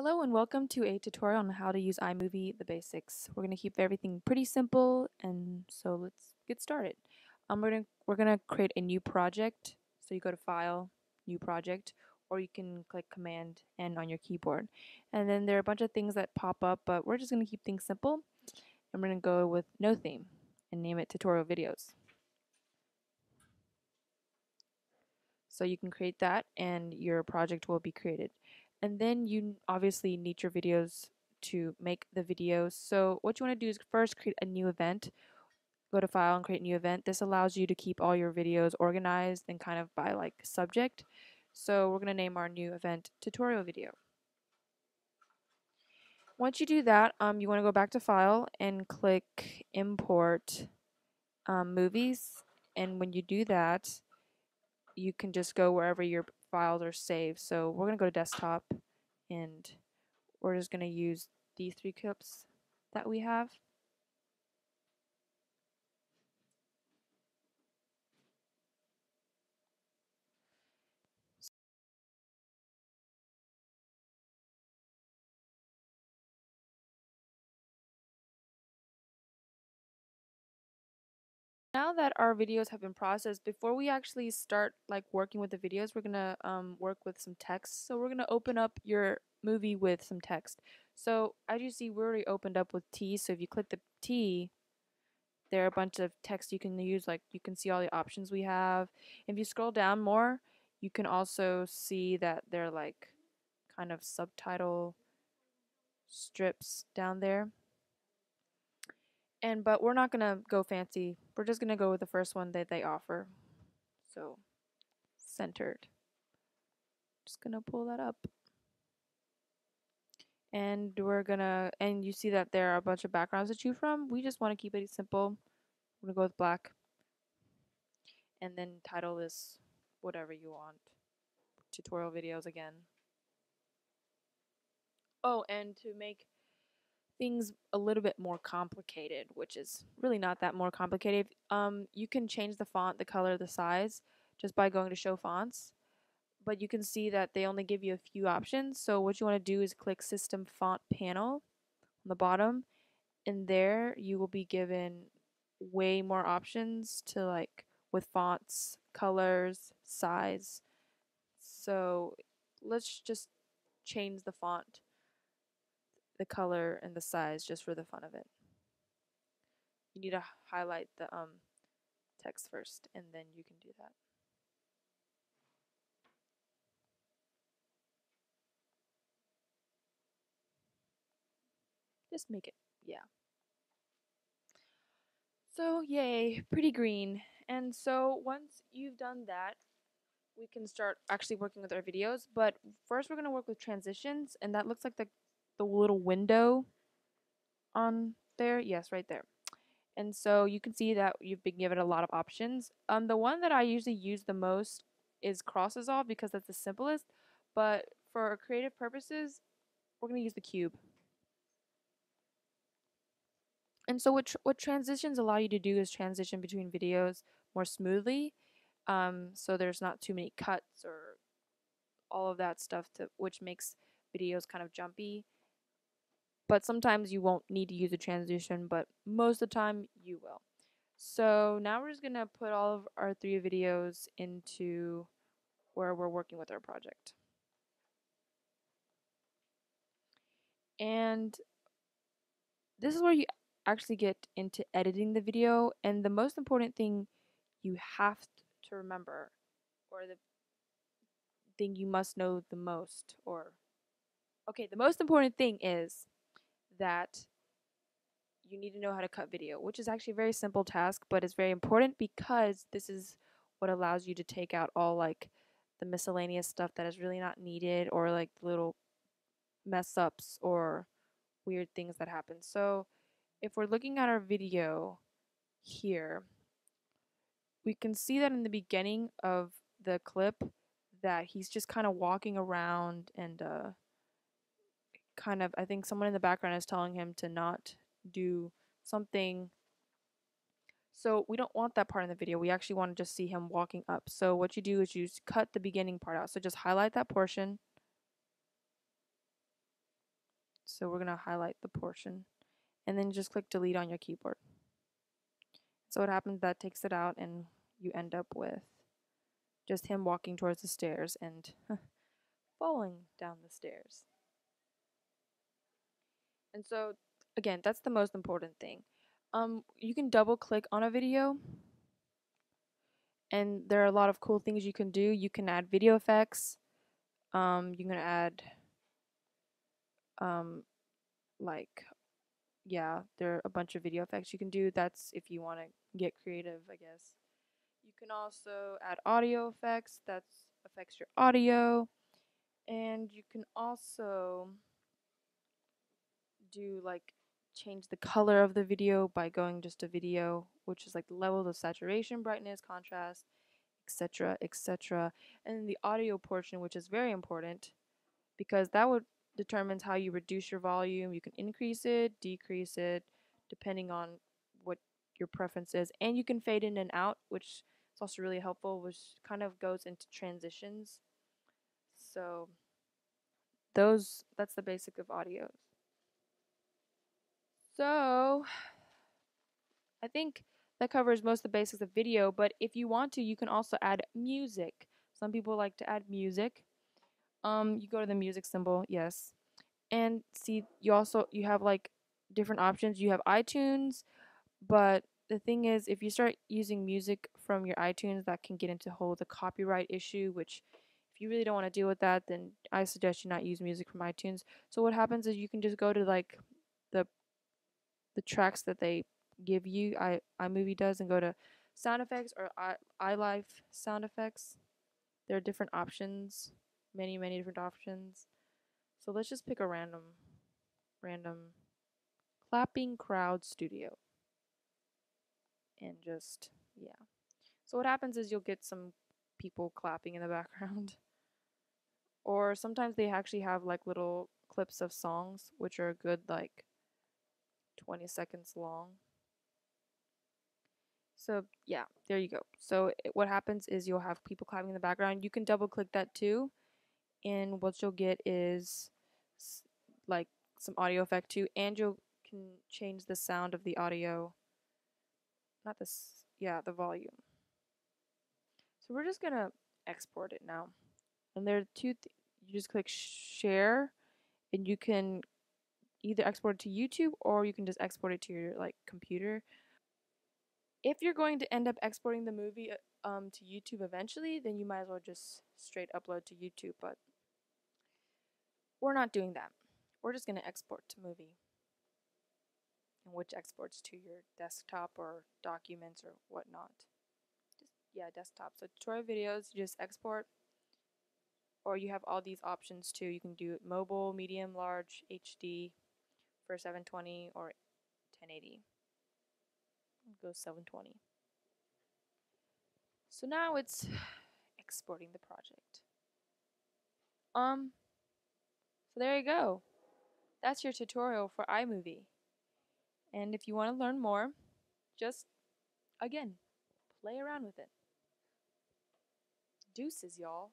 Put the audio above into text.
Hello and welcome to a tutorial on how to use iMovie, the basics. We're going to keep everything pretty simple, and so let's get started. We're gonna create a new project. So you go to File, New Project, or you can click Command N on your keyboard. And then there are a bunch of things that pop up, but we're just going to keep things simple. And we're going to go with no theme and name it Tutorial Videos. So you can create that and your project will be created. And then you obviously need your videos to make the videos. So what you want to do is first create a new event. Go to File and create new event. This allows you to keep all your videos organized and kind of by like subject. So we're going to name our new event Tutorial Video. Once you do that, you want to go back to File and click Import Movies. And when you do that, you can just go wherever your files are saved. So we're going to go to Desktop, and we're just going to use these 3 clips that we have. Now that our videos have been processed, before we actually start like working with the videos, we're gonna work with some text. So we're gonna open up your movie with some text. So as you see, we already opened up with T. So if you click the T, there are a bunch of text you can use. Like you can see all the options we have. If you scroll down more, you can also see that they're like kind of subtitle strips down there. But we're not gonna go fancy. We're just gonna go with the first one that they offer. So centered. Just gonna pull that up. And you see that there are a bunch of backgrounds to choose from. We just want to keep it simple. I'm gonna go with black. And then title this whatever you want. Tutorial videos again. Oh, and to make things a little bit more complicated, which is really not that more complicated, you can change the font, the color, the size just by going to show fonts. But you can see that they only give you a few options. So what you want to do is click System Font Panel on the bottom, and there you will be given way more options to like with fonts, colors, size. So let's just change the font, the color, and the size just for the fun of it. You need to highlight the text first, and then you can do that. Just make it, yeah. So yay, pretty green. And so once you've done that, we can start actually working with our videos. But first we're going to work with transitions, and that looks like the little window on there. Yes, right there. And so you can see that you've been given a lot of options. The one that I usually use the most is cross dissolve because that's the simplest. But for creative purposes, we're going to use the cube. And so what transitions allow you to do is transition between videos more smoothly. So there's not too many cuts or all of that stuff which makes videos kind of jumpy. But sometimes you won't need to use a transition, but most of the time you will. So now we're just going to put all of our 3 videos into where we're working with our project. And this is where you actually get into editing the video. And the most important thing you have to remember, or the thing you must know the most, the most important thing is that you need to know how to cut video, which is actually a very simple task, but it's very important because this is what allows you to take out all like the miscellaneous stuff that is really not needed, or like little mess ups or weird things that happen. So if we're looking at our video here, we can see that in the beginning of the clip that he's just kind of walking around and kind of, I think someone in the background is telling him to not do something. So we don't want that part in the video. We actually want to just see him walking up. So what you do is you cut the beginning part out. So just highlight that portion. So we're going to highlight the portion and then just click delete on your keyboard. So what happens, that takes it out and you end up with just him walking towards the stairs and falling down the stairs. And so again, that's the most important thing. You can double click on a video and there are a lot of cool things you can do. You can add video effects. You can add um, like there are a bunch of video effects you can do. That's if you want to get creative, I guess. You can also add audio effects. That affects your audio. And you can also do like change the color of the video by going just to video, which is like the levels of saturation, brightness, contrast, etc., etc. And then the audio portion, which is very important because that would determines how you reduce your volume. You can increase it, decrease it, depending on what your preference is. And you can fade in and out, which is also really helpful, which kind of goes into transitions. So that's the basic of audio. So I think that covers most of the basics of video, but if you want to, you can also add music. Some people like to add music. You go to the music symbol, yes. And see, you have like different options. You have iTunes, but the thing is, if you start using music from your iTunes, that can get into the copyright issue, which if you really don't want to deal with that, then I suggest you not use music from iTunes. So what happens is you can just go to like the the tracks that they give you, iMovie does, and go to sound effects or iLife sound effects. There are different options, many different options. So let's just pick a random clapping crowd studio and just yeah. So what happens is you'll get some people clapping in the background. Or sometimes they actually have like little clips of songs which are good like 20 seconds long. So yeah, there you go. So what happens is you'll have people clapping in the background. You can double click that too, and what you'll get is like some audio effect too, and you can change the sound of the audio. Not this, yeah, the volume. So we're just gonna export it now, and there are two. You just click share, and you can either export it to YouTube or you can just export it to your like computer. If you're going to end up exporting the movie to YouTube eventually, then you might as well just straight upload to YouTube, but we're not doing that. We're just going to export to movie, and which exports to your desktop or documents or whatnot. Just yeah, desktop. So tutorial videos, you just export, or you have all these options too. You can do it mobile, medium, large, HD for 720 or 1080. Go 720. So now it's exporting the project. So there you go. That's your tutorial for iMovie. And if you want to learn more, just again, play around with it. Deuces, y'all.